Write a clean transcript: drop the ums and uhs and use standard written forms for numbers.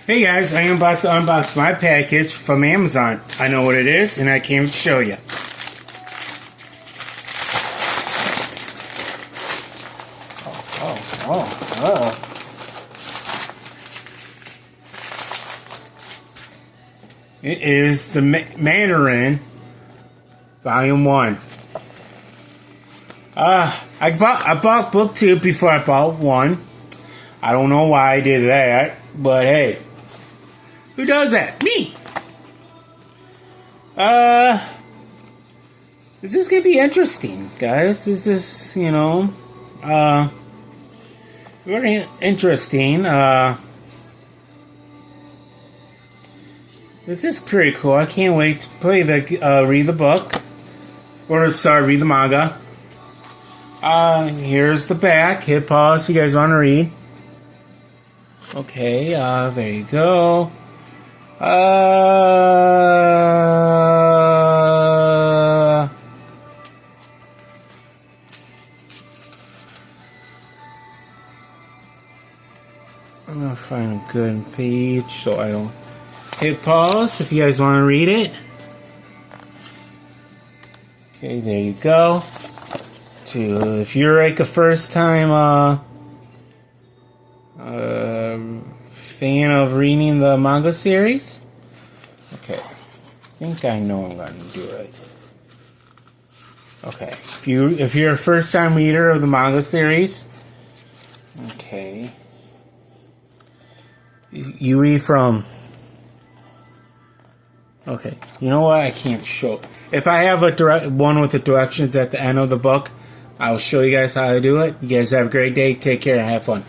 Hey guys, I am about to unbox my package from Amazon. I know what it is, and I came to show you. Oh. It is the Mandarin, Volume 1. I bought book 2 before I bought 1. I don't know why I did that, but hey. Who does that? Me! This is gonna be interesting, guys. This is, very interesting. This is pretty cool. I can't wait to read the book. Read the manga. Here's the back. Hit pause if you guys want to read. Okay, there you go. I'm gonna find a good page so I don't hit pause if you guys want to read it. Okay, there you go. If you're like a first time fan of reading the manga series, okay, I think I know I'm gonna do it. Okay, if you're a first time reader of the manga series, okay, you read from. Okay, you know what? I can't show. If I have one with the directions at the end of the book, I'll show you guys how to do it. You guys have a great day. Take care and have fun.